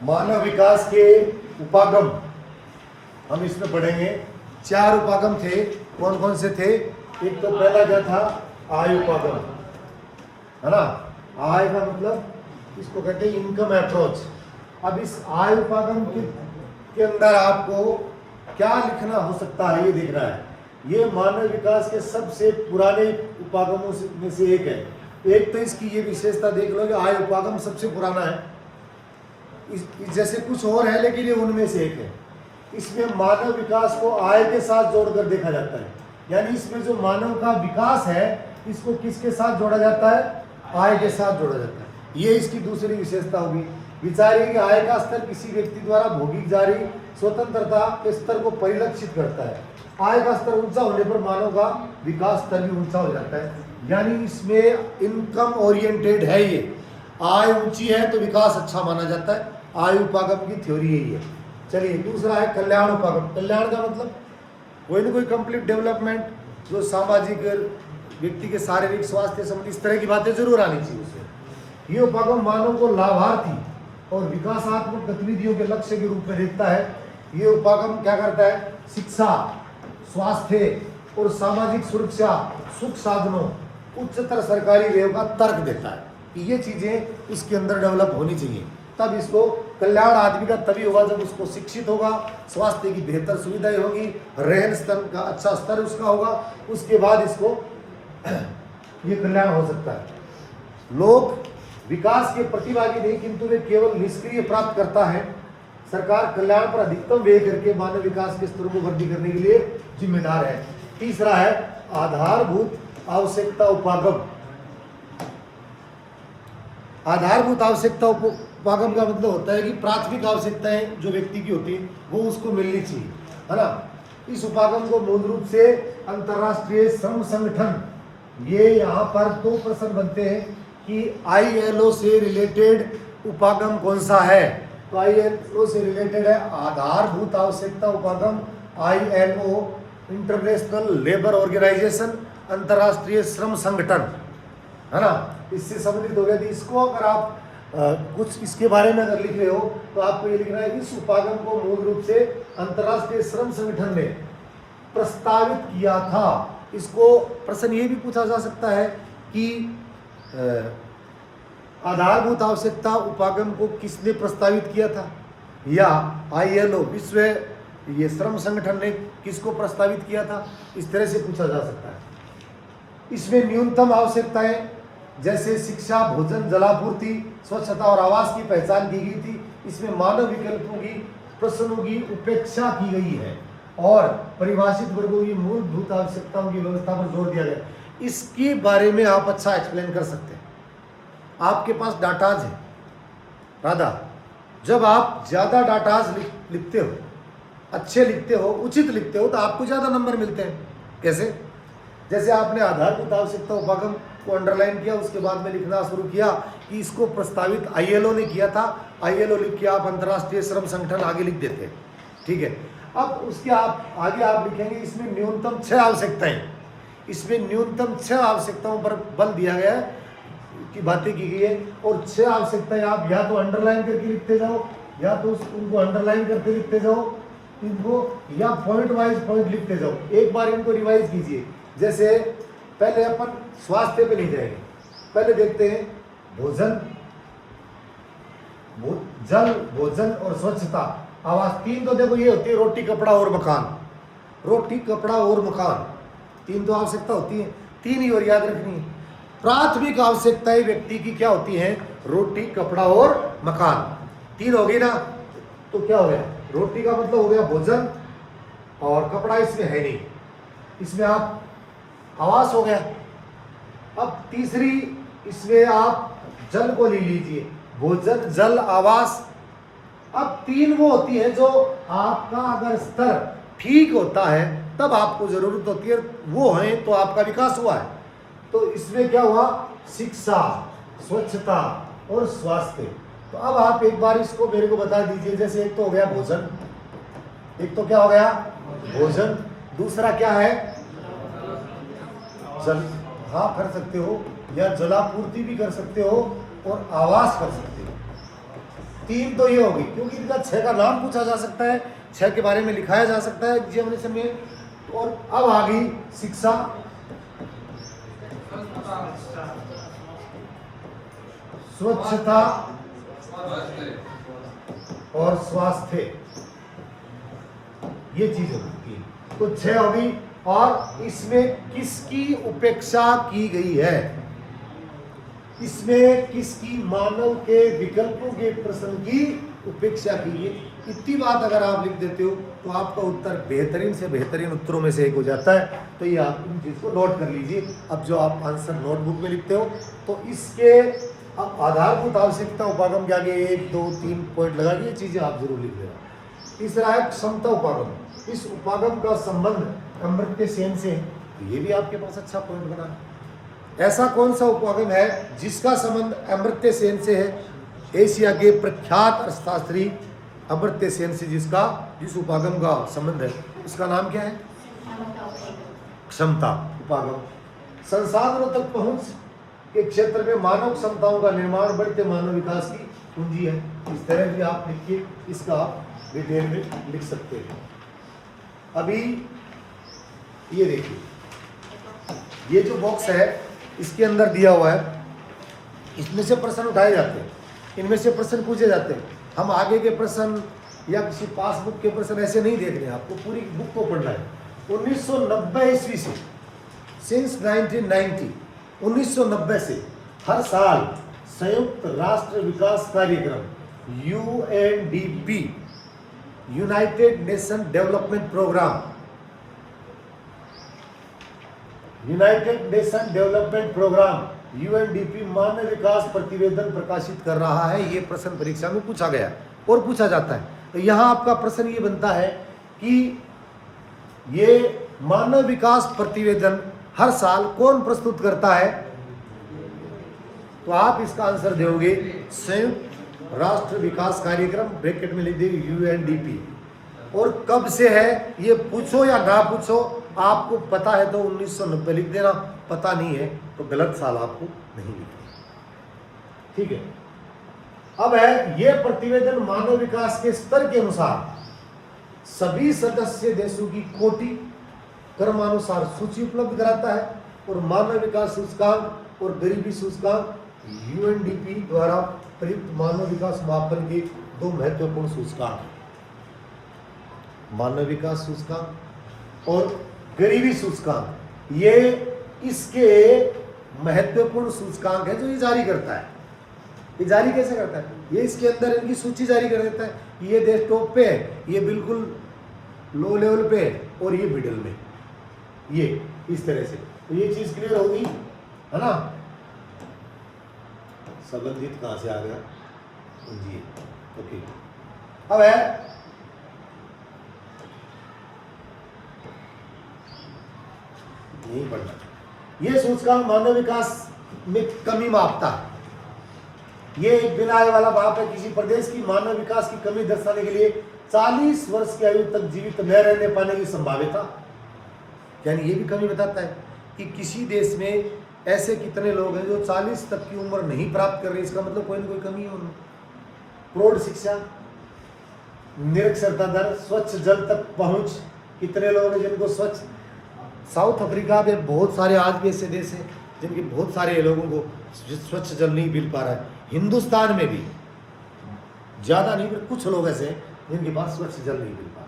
मानव विकास के उपागम हम इसमें पढ़ेंगे। 4 उपागम थे। कौन कौन से थे? एक तो पहला क्या था? आय उपागम, है ना। आय का मतलब इसको कहते हैं इनकम अप्रोच। अब इस आय उपागम के अंदर आपको क्या लिखना हो सकता है ये देखना है। ये मानव विकास के सबसे पुराने उपागमों में से एक है। एक तो इसकी ये विशेषता देख लो कि आय उपागम सबसे पुराना है। जैसे कुछ और है लेकिन ये उनमें से एक है। इसमें मानव विकास को आय के साथ जोड़कर देखा जाता है, यानी इसमें जो मानव का विकास है इसको किसके साथ जोड़ा जाता है? आय के साथ जोड़ा जाता है। ये इसकी दूसरी विशेषता होगी। विचारिए कि आय का स्तर किसी व्यक्ति द्वारा भौतिक जारी स्वतंत्रता के स्तर को परिलक्षित करता है। आय का स्तर ऊंचा होने पर मानव का विकास स्तर भी ऊंचा हो जाता है, यानी इसमें इनकम ओरिएंटेड है। ये आय ऊंची है तो विकास अच्छा माना जाता है। आय उपागम की थ्योरी यही है। चलिए, दूसरा है कल्याण उपागम। कल्याण का मतलब कोई ना कोई कंप्लीट डेवलपमेंट, जो सामाजिक, व्यक्ति के शारीरिक स्वास्थ्य संबंधी इस तरह की बातें जरूर आनी चाहिए उसमें। ये उपागम मानव को लाभार्थी और विकासात्मक गतिविधियों के लक्ष्य के रूप में देखता है। ये उपागम क्या करता है? शिक्षा, स्वास्थ्य और सामाजिक सुरक्षा, सुख साधनों, उच्चतर सरकारी व्यय का तर्क देता है कि ये चीजें इसके अंदर डेवलप होनी चाहिए। तब इसको कल्याण आदमी का तभी होगा जब उसको शिक्षित होगा, स्वास्थ्य की बेहतर सुविधाएं होगी, रहन सहन का अच्छा स्तर उसका होगा, उसके बाद इसको ये कल्याण हो सकता है। लोग विकास के प्रतिभागी नहीं किंतु वे केवल निष्क्रिय प्राप्त करता है। सरकार कल्याण पर अधिकतम व्यय करके मानव विकास के स्तर को वृद्धि करने के लिए जिम्मेदार है। तीसरा है आधारभूत आवश्यकता उपागम। आधारभूत आवश्यकता उपागम का मतलब होता है कि प्राथमिक आवश्यकताएं जो व्यक्ति की होती है वो उसको मिलनी चाहिए, है ना। इस उपागम को मूल रूप से अंतर्राष्ट्रीय श्रम संगठन, ये यहाँ पर 2 प्रश्न बनते हैं कि ILO से रिलेटेड उपागम कौन सा है। तो ILO से रिलेटेड है आधारभूत आवश्यकता उपागम, ILO, इंटरनेशनल लेबर ऑर्गेनाइजेशन, अंतर्राष्ट्रीय श्रम संगठन, है ना। इससे संबंधित हो गया। तो इसको अगर आप कुछ इसके बारे में अगर लिख रहे हो तो आपको ये लिखना है कि इस उपागम को मूल रूप से अंतर्राष्ट्रीय श्रम संगठन ने प्रस्तावित किया था। इसको प्रश्न ये भी पूछा जा सकता है कि आधारभूत आवश्यकता उपागम को किसने प्रस्तावित किया था, या ILO, विश्व ये श्रम संगठन ने किसको प्रस्तावित किया था। इस तरह से पूछा जा सकता है। इसमें न्यूनतम आवश्यकताएं जैसे शिक्षा, भोजन, जलापूर्ति, स्वच्छता और आवास की पहचान की गई थी। इसमें मानव विकल्पों की प्रश्नों की उपेक्षा की गई है और परिभाषित वर्गों की मूलभूत आवश्यकताओं की व्यवस्था पर जोर दिया गया। इसके बारे में आप अच्छा एक्सप्लेन कर सकते हैं। आपके पास डाटाज है राधा, जब आप ज़्यादा डाटाज लिखते हो, अच्छे लिखते हो, उचित लिखते हो, तो आपको ज़्यादा नंबर मिलते हैं। कैसे? जैसे आपने आधारभूत आवश्यकता उपागम को अंडरलाइन किया, उसके बाद में लिखना शुरू किया कि इसको प्रस्तावित ILO ने किया था। ILO लिख के आप अंतर्राष्ट्रीय श्रम संगठन आगे लिख देते हैं, ठीक है। अब उसके आगे आप लिखेंगे इसमें न्यूनतम 6 आवश्यकताएं। इसमें न्यूनतम 6 आवश्यकताओं पर बल दिया गया है की बातें की गई है, और 6 आवश्यकताएं आप या तो अंडरलाइन करके लिखते जाओ, या तो उनको अंडरलाइन करके लिखते जाओ, इनको या पॉइंट वाइज पॉइंट लिखते जाओ। एक बार इनको रिवाइज कीजिए। जैसे पहले अपन स्वास्थ्य पे नहीं जाएंगे, पहले देखते हैं भोजन, जल, भोजन और स्वच्छता, आवास। 3 तो देखो ये होती है रोटी, कपड़ा और मकान। रोटी, कपड़ा और मकान, 3 तो आवश्यकता होती है। 3 ही और याद रखनी है। प्राथमिक आवश्यकताएं व्यक्ति की क्या होती हैं? रोटी, कपड़ा और मकान। 3 हो गई ना। तो क्या हो गया? रोटी का मतलब हो गया भोजन, और कपड़ा इसमें है नहीं, इसमें आप आवास हो गया। अब तीसरी इसमें आप जल को ले लीजिए, भोजन, जल, आवास। अब 3 वो होती है जो आपका अगर स्तर ठीक होता है तब आपको जरूरत होती है, वो है तो आपका विकास हुआ है। तो इसमें क्या हुआ? शिक्षा, स्वच्छता और स्वास्थ्य। तो अब आप एक बार इसको मेरे को बता दीजिए। जैसे एक तो हो गया भोजन, एक तो क्या हो गया? भोजन। दूसरा क्या है? जल, हाँ कर सकते हो, या जलापूर्ति भी कर सकते हो, और आवास कर सकते हो। 3 तो ये होगी, क्योंकि इनका 6 का नाम पूछा जा सकता है, 6 के बारे में लिखाया जा सकता है एग्जामिनेशन में। और अब आ गई शिक्षा, स्वच्छता और स्वास्थ्य, ये चीज होगी। तो 6 होगी। और इसमें किसकी उपेक्षा की गई है, इसमें किसकी, मानव के विकल्पों के प्रश्न की उपेक्षा की गई। इतनी बात अगर आप लिख देते हो तो आपका उत्तर बेहतरीन से बेहतरीन उत्तरों में से एक हो जाता है। तो ये आप इन चीज को नोट कर लीजिए। अब जो आप आंसर नोटबुक में लिखते हो तो इसके आधारभूत आवश्यकता उपागम के आगे 1, 2, 3 पॉइंट लगा के ये चीजें आप जरूर लिख देना। तीसरा है क्षमता उपागम। इस उपागम का संबंध अमर्त्य सेन से है, तो ये भी आपके पास अच्छा पॉइंट बना। ऐसा कौन सा उपागम है जिसका संबंध अमर्त्य सेन से है? एशिया के प्रख्यात अर्थशास्त्री अमर्त्य सेन से जिस उपागम का संबंध है उसका नाम क्या है? क्षमता उपागम। संसाधनों तक पहुंच के क्षेत्र में मानव क्षमताओं का निर्माण बढ़ते मानव विकास की कुंजी है। इस तरह भी आप लिखिए, इसका आप डिटेल में लिख सकते हैं। अभी ये देखिए, ये जो बॉक्स है इसके अंदर दिया हुआ है, इसमें से प्रश्न उठाए जाते हैं, इनमें से प्रश्न पूछे जाते हैं। हम आगे के प्रश्न या किसी पासबुक के प्रश्न ऐसे नहीं देख रहे हैं, आपको पूरी बुक को पढ़ना है। 1990 ईस्वी से, सिंस 1990, 1990 से हर साल संयुक्त राष्ट्र विकास कार्यक्रम UNDP, United Nation Development Programme, United Nation Development Programme UNDP मानव विकास प्रतिवेदन प्रकाशित कर रहा है। ये प्रश्न परीक्षा में पूछा गया और पूछा जाता है। तो यहाँ आपका प्रश्न ये बनता है कि ये मानव विकास प्रतिवेदन हर साल कौन प्रस्तुत करता है? तो आप इसका आंसर दोगे संयुक्त राष्ट्र विकास कार्यक्रम, ब्रैकेट में लिख देंगे UNDP। और कब से है ये पूछो या ना पूछो, आपको पता है तो 1990 लिख देना, पता नहीं है तो गलत साल आपको नहीं लिखना, ठीक है। अब है ये प्रतिवेदन मानव विकास के स्तर के अनुसार सभी सदस्य देशों की कोटि क्रमानुसार सूची उपलब्ध कराता है। और मानव विकास सूचकांक और गरीबी सूचकांक UNDP द्वारा प्रयुक्त मानव विकास मापन के 2 महत्वपूर्ण सूचकांक, मानव विकास सूचकांक और गरीबी सूचकांक, ये इसके महत्वपूर्ण सूचकांक है जो ये जारी करता है। ये जारी कैसे करता है? ये इसके अंदर इनकी सूची जारी कर देता है। ये देश टॉप पे है, ये बिल्कुल लो लेवल पे है और ये मिडिल में, ये इस तरह से। तो ये चीज क्लियर होगी, है ना? संबंधित कहां से आ गया जी? ओके, अब है नहीं पढ़ना। ये सूचकांक मानव विकास में कमी मापता है। ये एक बिना आय वाला माप है। किसी प्रदेश की मानव विकास की कमी दर्शाने के लिए 40 वर्ष की आयु तक जीवित न रहने पाने की संभाव्यता, यानी ये भी कमी बताता है कि किसी देश में ऐसे कितने लोग हैं जो 40 तक की उम्र नहीं प्राप्त कर रहे। इसका मतलब कोई ना कोई कमी है उनमें। प्रौढ़ शिक्षा, निरक्षरता दर, स्वच्छ जल तक पहुंच, कितने लोग हैं जिनको स्वच्छ, साउथ अफ्रीका में बहुत सारे आज भी ऐसे देश हैं जिनके बहुत सारे लोगों को स्वच्छ जल नहीं मिल पा रहा है। हिंदुस्तान में भी ज़्यादा नहीं, पर कुछ लोग ऐसे हैं जिनके पास स्वच्छ जल नहीं मिल पा रहा।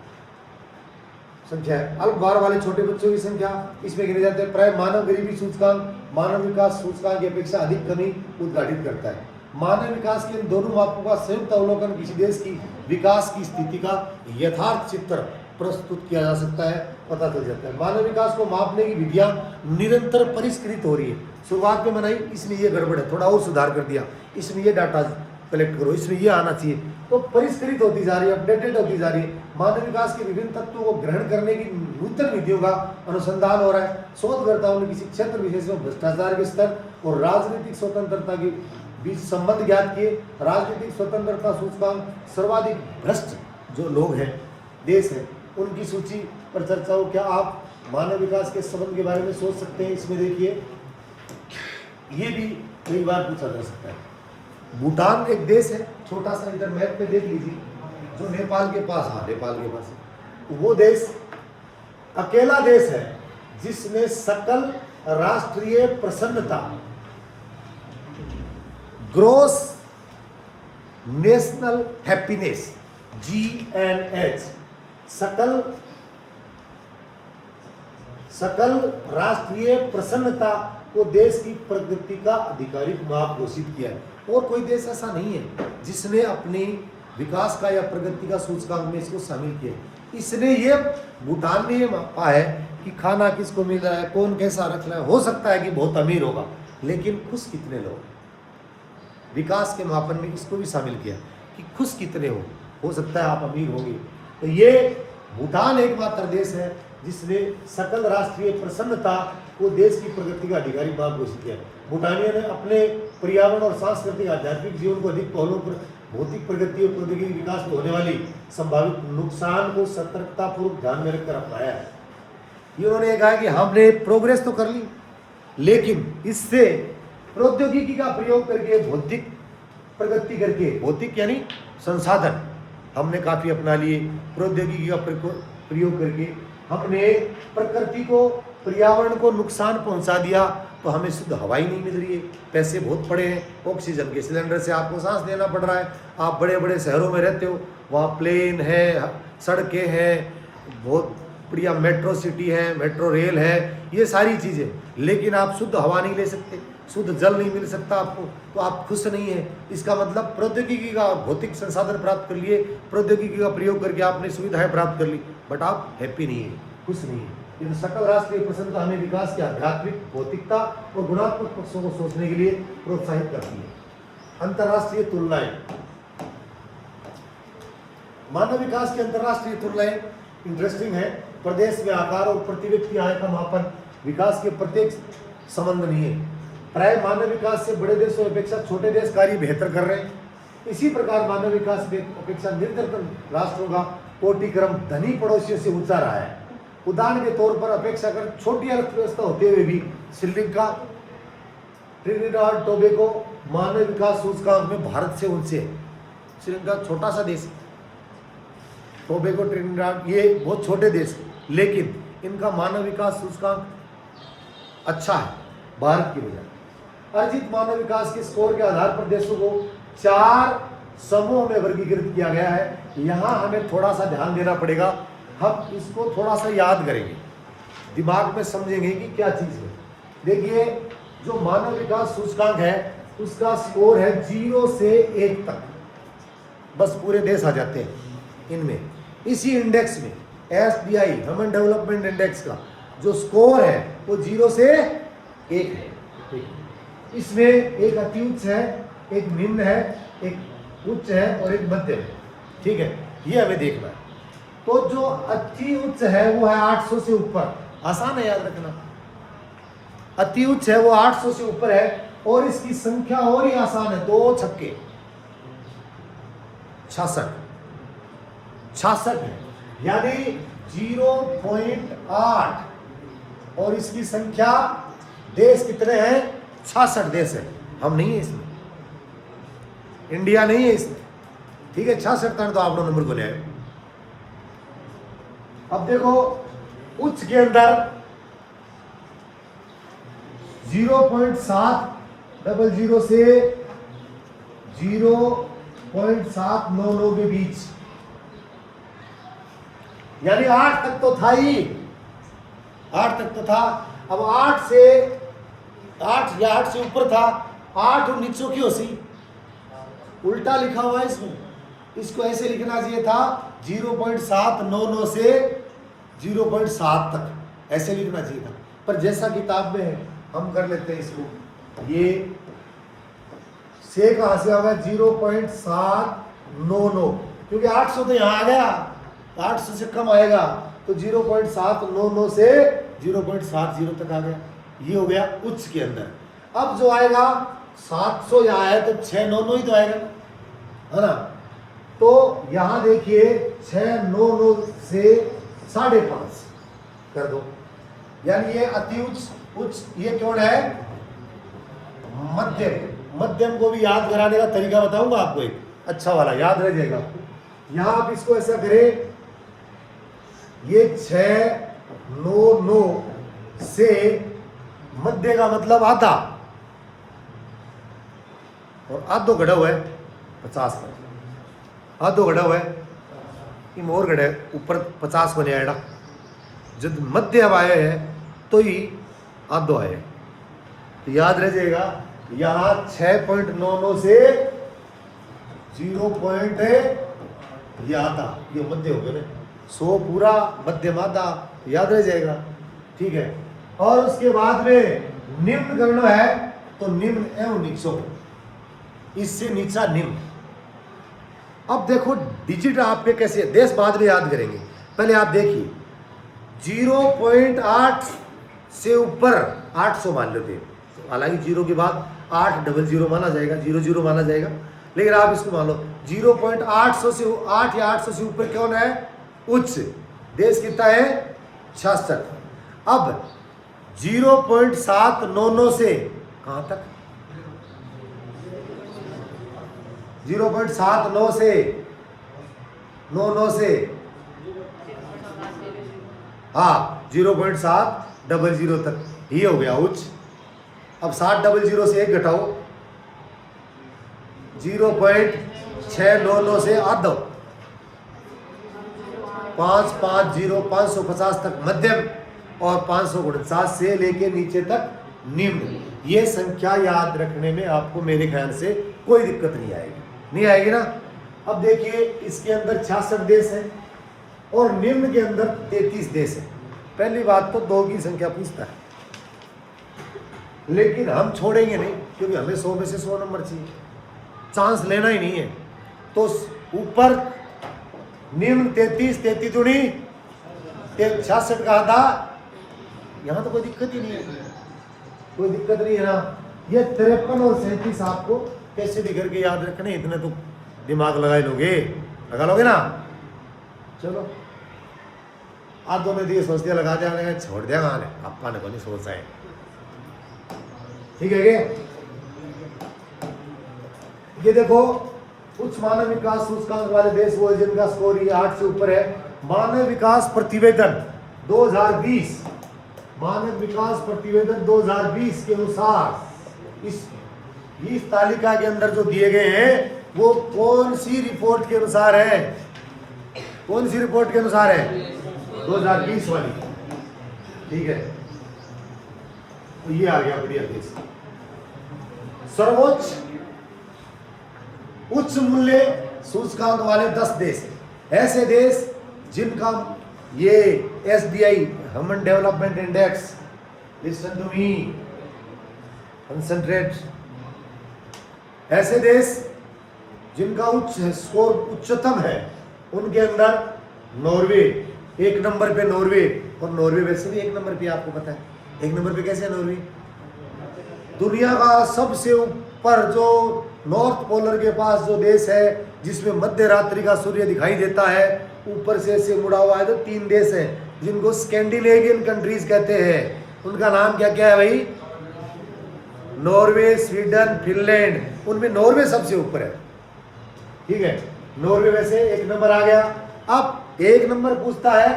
संख्या है अल्पभार वाले छोटे बच्चों की संख्या इसमें गिने जाते हैं। प्राय मानव गरीबी सूचकांक मानव विकास सूचकांक की अपेक्षा अधिक कमी उद्घाटित करता है। मानव विकास के इन दोनों मापों का संयुक्त अवलोकन किसी देश की विकास की स्थिति का यथार्थ चित्र प्रस्तुत किया जा सकता है, पता चल जाता है। मानव विकास को मापने की विधियां निरंतर परिष्कृत हो रही है। शुरुआत में बनाई, इसमें ये गड़बड़ है, थोड़ा और सुधार कर दिया, इसमें ये डाटा कलेक्ट करो, इसमें ये आना चाहिए, तो परिष्कृत होती जा रही है, अपडेटेड होती जा रही है। मानव विकास के विभिन्न तत्वों को ग्रहण करने की नूतन विधियों का अनुसंधान हो रहा है। शोधकर्ताओं ने किसी क्षेत्र विशेष में भ्रष्टाचार के स्तर और राजनीतिक स्वतंत्रता के बीच संबंध ज्ञात किए। राजनीतिक स्वतंत्रता सूचकांक सर्वाधिक भ्रष्ट जो लोग हैं, देश हैं, उनकी सूची पर चर्चा हो। क्या आप मानव विकास के संबंध के बारे में सोच सकते हैं? इसमें देखिए, ये भी कई बार पूछा जा सकता है। भूटान एक देश है छोटा सा इधर मैप पे देख लीजिए, जो नेपाल के पास, हाँ नेपाल के पास है, वो देश अकेला देश है जिसमें सकल राष्ट्रीय प्रसन्नता, ग्रोस नेशनल हैप्पीनेस, GNH, सकल राष्ट्रीय प्रसन्नता को देश की प्रगति का आधिकारिक माप घोषित किया है। और कोई देश ऐसा नहीं है जिसने अपनी विकास का या प्रगति का सूचकांक में इसको शामिल किया। इसने ये भूटान ने ये मापा है कि खाना किसको मिल रहा है, कौन कैसा रख रहा है। हो सकता है कि बहुत अमीर होगा, लेकिन खुश कितने लोग, विकास के मापन में इसको भी शामिल किया कि खुश कितने हो सकता है आप अमीर होंगे। तो ये भूटान एकमात्र देश है जिसने सकल राष्ट्रीय प्रसन्नता को देश की प्रगति का आधिकारिक माप घोषित किया। भूटानियों ने अपने पर्यावरण और सांस्कृतिक आध्यात्मिक जीवन को अधिक पहलुओं पर भौतिक प्रगति और प्रौद्योगिकी विकास में होने वाली संभावित नुकसान को सतर्कतापूर्वक ध्यान में रखकर अपनाया है। ये उन्होंने कहा कि हमने प्रोग्रेस तो कर ली, लेकिन इससे प्रौद्योगिकी का प्रयोग करके, भौतिक प्रगति करके, भौतिक यानी संसाधन हमने काफी अपना लिए, प्रौद्योगिकी का प्रयोग करके हमने प्रकृति को, पर्यावरण को नुकसान पहुंचा दिया, तो हमें शुद्ध हवा ही नहीं मिल रही है। पैसे बहुत पड़े हैं, ऑक्सीजन के सिलेंडर से आपको सांस लेना पड़ रहा है। आप बड़े बड़े शहरों में रहते हो, वहाँ प्लेन है, सड़कें हैं, बहुत बढ़िया मेट्रो सिटी है, मेट्रो रेल है, ये सारी चीज़ें, लेकिन आप शुद्ध हवा नहीं ले सकते, शुद्ध जल नहीं मिल सकता आपको, तो आप खुश नहीं है। इसका मतलब प्रौद्योगिकी का भौतिक संसाधन प्राप्त कर लिए, प्रौद्योगिकी का प्रयोग करके आपने सुविधाएं प्राप्त कर ली, बट आप हैप्पी नहीं है, खुश नहीं है। ये सकल राष्ट्रीय प्रसन्नता हमें विकास के आध्यात्मिक, भौतिकता और गुणात्मक पक्षों को सोचने के लिए प्रोत्साहित करती है। अंतर्राष्ट्रीय तुलनाएं, मानव विकास की अंतर्राष्ट्रीय तुलनाएं इंटरेस्टिंग है। प्रदेश में आकार और प्रति व्यक्ति आय का मापन विकास के प्रत्येक संबंध नहीं है। प्राय मानव विकास से बड़े देशों की अपेक्षा छोटे देश कार्य बेहतर कर रहे हैं। इसी प्रकार मानव विकास की अपेक्षा निम्नतम राष्ट्रों का कोटिक्रम धनी पड़ोसियों से ऊंचा रहा है। उदाहरण के तौर पर अपेक्षाकृत छोटी अर्थव्यवस्था होते हुए भी श्रीलंका, ट्रिनिडाद टोबैगो मानव विकास सूचकांक में भारत से ऊंचे है। श्रीलंका छोटा सा देश, टोबैगो, ट्रिनिडाद ये बहुत छोटे देश, लेकिन इनका मानव विकास सूचकांक अच्छा है भारत की बजाय। अर्जित मानव विकास के स्कोर के आधार पर देशों को 4 समूह में वर्गीकृत किया गया है। यहाँ हमें थोड़ा सा ध्यान देना पड़ेगा, हम इसको थोड़ा सा याद करेंगे, दिमाग में समझेंगे कि क्या चीज़ है। देखिए, जो मानव विकास सूचकांक है उसका स्कोर है 0 से 1 तक, बस पूरे देश आ जाते हैं इनमें। इसी इंडेक्स में SDI ह्यूमन डेवलपमेंट इंडेक्स का जो स्कोर है वो 0 से 1 है। इसमें एक अति उच्च है, एक निम्न है, एक उच्च है और एक मध्यम है। ठीक है, ये हमें देखना है। तो जो अति उच्च है वो है 800 से ऊपर, आसान है याद रखना। अति उच्च है वो 800 से ऊपर है, और इसकी संख्या और ही आसान है, 2 छक्के 66 है, यानी 0.8, और इसकी संख्या देश कितने हैं? 66 देश है। हम नहीं है इसमें, इंडिया नहीं है इसमें। ठीक है, 66 तक तो आप नंबर को ले आए। अब देखो, उच्च के अंदर 0.700 से 0.799 के बीच, यानी 8 तक तो था ही, 8 तक तो था। अब 8 या 8 से ऊपर था, 8 और नीचों की होसी, उल्टा लिखा हुआ है इसमें। इसको ऐसे लिखना चाहिए था 0.799 से 0.7 तक, ऐसे लिखना चाहिए था। पर जैसा किताब में है हम कर लेते हैं इसको, ये से कहाँ से आ गया? 0.799, क्योंकि 800 तो यहाँ आ गया, 800 से कम आएगा, तो 0.799 से 0.70 तक आ गया। ये हो गया उच्च के अंदर। अब जो आएगा 700 यहाँ है तो 699 ही तो आएगा, है ना। तो यहाँ देखिए 699 से 5.5 कर दो, यानी ये अति उच्च, ये कौन है? मध्यम। मध्यम को भी याद कराने का तरीका बताऊंगा आपको एक। अच्छा वाला याद रह जाएगा। यहां आप इसको ऐसा करें, ये 6 9 9 से मध्य का मतलब आधा, और आधो घड़ा हुआ है 50 पर, आधो घड़ा हुआ है इन और घड़े ऊपर 50 को नहीं आएगा। जब मध्य अब आया है तो ही आधो आए, तो याद रह जाएगा यहां 6.99 से 0 पॉइंट ये आधा, ये मध्य हो गया ना, 100 पूरा मध्यम आधा, याद रह जाएगा। ठीक है, और उसके बाद में निम्न करना है तो निम्न एवं नीचो, इससे नीचा निम्न। अब देखो डिजिट आपके कैसे, देश बाद में याद करेंगे, पहले आप देखिए 0.8 से ऊपर 800 मान लेते हैं, हालांकि 0 के बाद 800 माना जाएगा, 00 माना जाएगा, लेकिन आप इसको मान लो 0.800 से 8 या 800 से ऊपर कौन है, उच्च देश कितना है 66। अब 0.799 से कहां तक, 0.79 से 99 से, हाँ 0.700 तक, ये हो गया उच्च। अब 700 से 1 घटाओ, 0.699 से आधा, 550 550 तक मध्यम, और 549 से लेके नीचे तक निम्न। ये संख्या याद रखने में आपको मेरे ख्याल से कोई दिक्कत नहीं आएगी, नहीं आएगी ना। अब देखिए इसके अंदर 66 देश हैं और निम्न के अंदर 33 देश हैं। पहली बात तो 2 की संख्या पूछता है, लेकिन हम छोड़ेंगे नहीं, क्योंकि हमें 100 में से 100 नंबर चाहिए, चांस लेना ही नहीं है। तो ऊपर निम्न 33 33 दूनी 66 का आधा, यहां तो कोई दिक्कत ही नहीं है, कोई दिक्कत नहीं है ना। ये 53 और 37 आपको कैसे भी करके याद रखने, इतने तो दिमाग लगा लोगे, लगा लोगे ना। चलो आधों में दिए सोचते लगा दिया, छोड़ दिया कहां ने, आपा ने को नहीं सोचा है। ठीक है क्या, ये देखो उच्च मानव विकास सूचकांक वाले देश वो जिनका स्कोर ये 8 से ऊपर है। मानव विकास प्रतिवेदन 2020, मानव विकास प्रतिवेदन 2020 के अनुसार इस तालिका के अंदर जो दिए गए हैं वो कौन सी रिपोर्ट के अनुसार है, कौन सी रिपोर्ट के अनुसार है, 2020 वाली। ठीक है, तो ये आ गया बढ़िया देश। सर्वोच्च उच्च मूल्य सूचकांक वाले 10 देश, ऐसे देश जिनका ये SDI human development index, listen to me, concentrate, ऐसे देश जिनका उच्च स्कोर उच्चतम है, उनके अंदर नॉर्वे 1 नंबर पे, नॉर्वे, और नॉर्वे वैसे भी 1 नंबर पे, आपको पता है 1 नंबर पे कैसे है नॉर्वे। दुनिया का सबसे ऊपर जो नॉर्थ पोलर के पास जो देश है, जिसमें मध्य रात्रि का सूर्य दिखाई देता है, ऊपर से ऐसे मुड़ा हुआ है, तो 3 देश हैं जिनको स्कैंडिनेवियन कंट्रीज कहते हैं। उनका नाम क्या क्या है भाई, नॉर्वे, स्वीडन, फिनलैंड। उनमें नॉर्वे सबसे ऊपर है। ठीक है, नॉर्वे वैसे 1 नंबर आ गया। अब 1 नंबर पूछता है,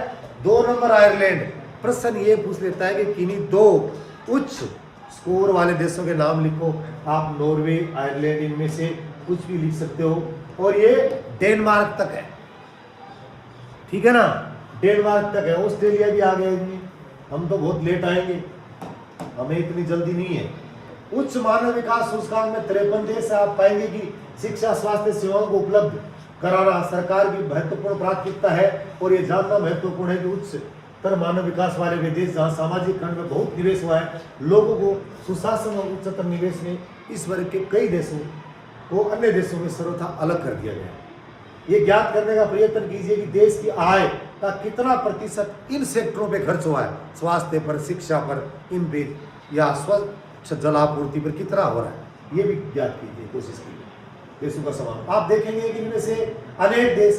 2 नंबर आयरलैंड। प्रश्न ये पूछ लेता है कि किन्हीं 2 उच्च स्कोर वाले देशों के नाम लिखो। आप नॉर्वे, आयरलैंड, इनमें से कुछ भी लिख सकते हो, और ये डेनमार्क तक है। ठीक है ना, डेनमार्क तक है। ऑस्ट्रेलिया भी आ गया इनमें, हम तो बहुत लेट आएंगे, हमें इतनी जल्दी नहीं है। उच्च मानव विकास सूचकांक में 53 देश आप पाएंगे कि शिक्षा स्वास्थ्य सेवाओं को उपलब्ध कराना सरकार की महत्वपूर्ण प्राथमिकता है। और ये जानना महत्वपूर्ण है कि उच्चतर मानव विकास वाले वे देश जहाँ सामाजिक खंड में बहुत निवेश हुआ है, लोगों को सुशासन और उच्चतर निवेश में इस वर्ग के कई देशों को अन्य देशों में सर्वथा अलग कर दिया गया। ये ज्ञात करने का प्रयत्न कीजिए कि देश की आय का कितना प्रतिशत इन सेक्टरों पे खर्च हुआ है, स्वास्थ्य पर, शिक्षा पर, इन पे, या स्वच्छ जलापूर्ति पर कितना हो रहा है, ये भी ज्ञात कीजिए, कोशिश कीजिए देशों का सवाल। आप देखेंगे कि इनमें से अनेक देश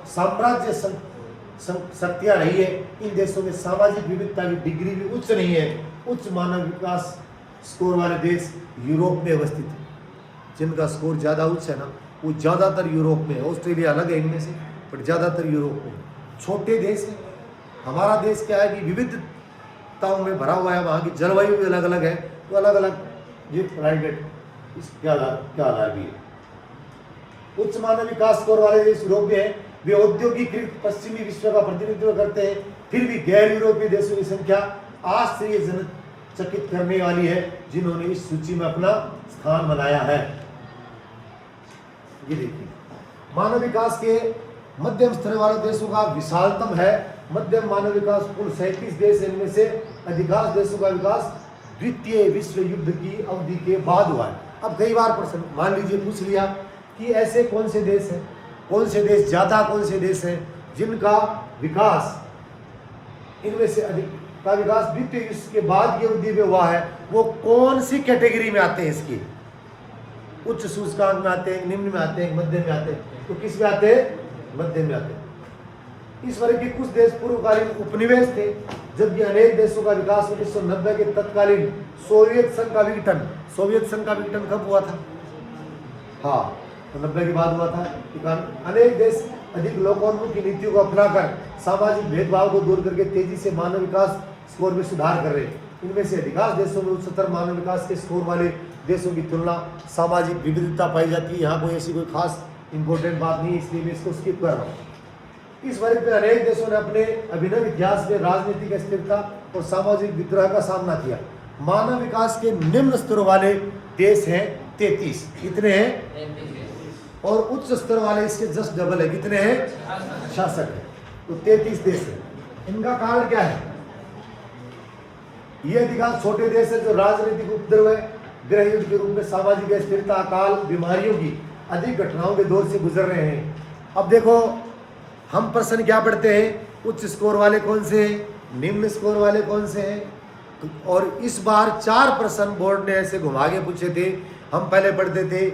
साम्राज्य शक्तियां रही है। इन देशों में सामाजिक विविधता की डिग्री भी उच्च नहीं है। उच्च मानव विकास स्कोर वाले देश यूरोप में अवस्थित है, जिनका स्कोर ज़्यादा उच्च है ना, वो ज़्यादातर यूरोप में है। ऑस्ट्रेलिया अलग है इनमें से, बट ज़्यादातर यूरोप में। छोटे देश हैं। हमारा देश क्या है कि विविधताओं में भरा हुआ है, वहाँ की जलवायु भी अलग अलग है, तो अलग अलग ये प्राइवेट क्या लाभ भी है। उच्च मानव विकास स्कोर वाले देश यूरोप में हैं, वे औद्योगिकृत पश्चिमी विश्व का प्रतिनिधित्व करते हैं। फिर भी गैर यूरोपीय देशों की संख्या आश्चर्यचकित करने वाली है, जिन्होंने इस सूची में अपना स्थान बनाया है। ये देखिए, मानव विकास के मध्यम स्तर वाले देशों का विशालतम है मध्यम मानव विकास, कुल 37 देश, इनमें से अधिकांश देशों का विकास द्वितीय विश्व युद्ध की अवधि के बाद हुआ है। अब कई बार प्रश्न मान लीजिए पूछ लिया कि ऐसे कौन से देश हैं, कौन से देश ज़्यादा, कौन से देश हैं जिनका विकास, इनमें से अधिक का विकास द्वितीय विश्व के बाद की अवधि में हुआ है, वो कौन सी कैटेगरी में आते हैं? इसकी उच्च सूचकांक में आते हैं, निम्न में आते हैं, मध्य में आते हैं? तो किस में आते हैं? मध्य में आते हैं। इस वर्ग के कुछ देश पूर्वकालीन उपनिवेश थे, जबकि अनेक देशों का विकास 1990 के तत्कालीन सोवियत संघ का विघटन, सोवियत संघ का विघटन कब हुआ था? हाँ, तो 90 के बाद हुआ था। अनेक देश अधिक लोकोन्मुखी नीतियों को अपनाकर सामाजिक भेदभाव को दूर करके तेजी से मानव विकास स्कोर में सुधार कर रहे हैं। इनमें से अधिकांश देशों में उच्चतर मानव विकास के स्कोर वाले देशों की तुलना सामाजिक विविधता पाई जाती है। यहाँ कोई ऐसी कोई खास इंपॉर्टेंट बात नहीं है, इसलिए मैं इसको स्किप कर रहा हूँ। इस वर्ग में अनेक देशों ने अपने अभिनव इतिहास में राजनीतिक अस्थिरता और सामाजिक विद्रोह का सामना किया। मानव विकास के निम्न स्तर वाले देश हैं 33, कितने हैं? और उच्च स्तर वाले इसके जस्ट डबल है, कितने हैं? 66 है। तो 33 देश है। इनका कारण क्या है? ये अधिकांश छोटे देश है जो राजनीतिक उपद्रव, गृह युद्ध के रूप में सामाजिक अस्थिरता, अकाल, बीमारियों की अधिक घटनाओं के दौर से गुजर रहे हैं। अब देखो, हम प्रश्न क्या पढ़ते हैं? उच्च स्कोर वाले कौन से हैं, निम्न स्कोर वाले कौन से हैं। और इस बार 4 प्रश्न बोर्ड ने ऐसे घुमा के पूछे थे। हम पहले पढ़ते थे,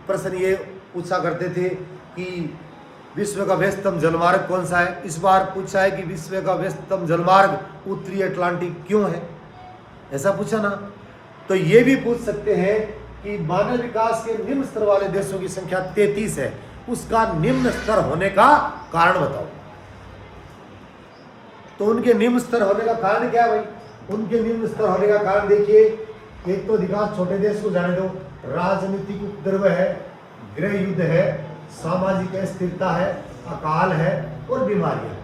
प्रश्न ये पूछा करते थे कि विश्व का व्यस्ततम जलमार्ग कौन सा है। इस बार पूछा है कि विश्व का व्यस्ततम जलमार्ग उत्तरी अटलांटिक क्यों है, ऐसा पूछा ना। तो ये भी पूछ सकते हैं कि मानव विकास के निम्न स्तर वाले देशों की संख्या 33 है, उसका निम्न स्तर होने का कारण बताओ। तो उनके निम्न स्तर होने का कारण क्या है भाई? उनके निम्न स्तर होने का कारण देखिए, एक तो अधिकांश छोटे देश को जाने दो, राजनीतिक उपद्रव है, गृह युद्ध है, सामाजिक अस्थिरता है, अकाल है और बीमारियां।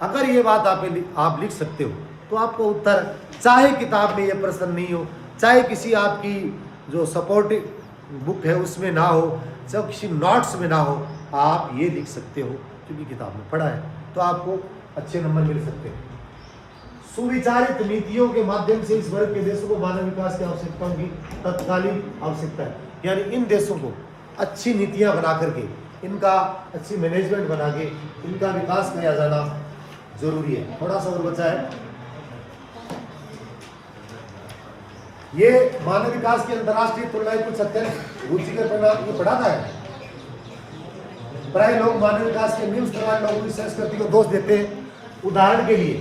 अगर ये बात आप लिख सकते हो तो आपको उत्तर, चाहे किताब में ये प्रश्न नहीं हो, चाहे किसी आपकी जो सपोर्टिव बुक है उसमें ना हो, चाहे किसी नोट्स में ना हो, आप ये लिख सकते हो क्योंकि किताब में पढ़ा है, तो आपको अच्छे नंबर मिल सकते हैं। सुविचारित नीतियों के माध्यम से इस वर्ग के देशों को मानव विकास की आवश्यकताओं की तत्कालीन आवश्यकता है। यानी इन देशों को अच्छी नीतियां बना करके, इनका अच्छी मैनेजमेंट बना के इनका विकास किया जाना जरूरी है। थोड़ा सा और बचा है, ये मानव विकास की अंतर्राष्ट्रीय तुलनाएं कुछ अत्यंत रुचिकर परिणाम ये पढ़ाता है। प्राय लोग मानव विकास के निम्न स्तर वाले लोगों की संस्कृति को दोष देते हैं। उदाहरण के लिए,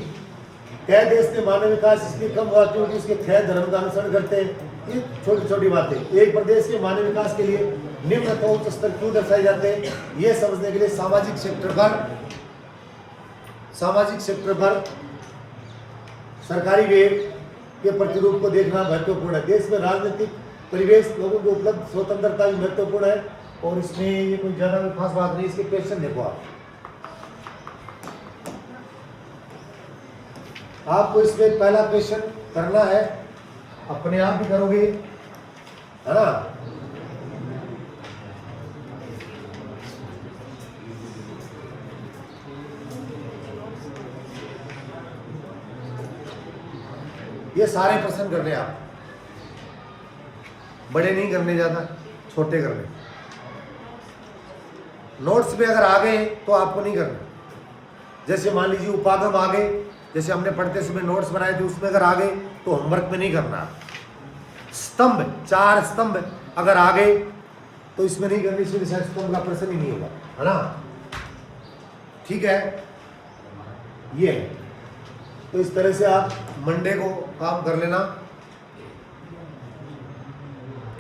कई देश में मानव विकास इसलिए कम हुआ क्योंकि उसके खैर धर्म का अनुसरण करते हैं। ये छोटी छोटी बातें। एक प्रदेश के मानव विकास के लिए निम्न अथवा उच्च स्तर क्यों दर्शाए जाते हैं, ये समझने के लिए सामाजिक सेक्टर पर सरकारी व्यय के प्रतिरूप को देखना महत्वपूर्ण है। देश में राजनीतिक परिवेश, लोगों को उपलब्ध स्वतंत्रता भी महत्वपूर्ण है। और इसमें ये कोई ज्यादा खास बात नहीं। इसके क्वेश्चन देखो आपको इसमें पहला क्वेश्चन करना है, अपने आप भी करोगे, है ना। ये सारे प्रश्न करने आप, बड़े नहीं करने, ज्यादा छोटे करने। नोट्स में अगर आ गए तो आपको नहीं करना। जैसे मान लीजिए उपागम आ गए, जैसे हमने पढ़ते समय नोट्स बनाए थे, उसमें अगर आ गए तो होमवर्क में नहीं करना। स्तंभ, 4 स्तंभ अगर आ गए तो इसमें नहीं करनी, इसमें स्तंभ का प्रश्न ही नहीं होगा, है ना। ठीक है, ये है। तो इस तरह से आप मंडे को काम कर लेना।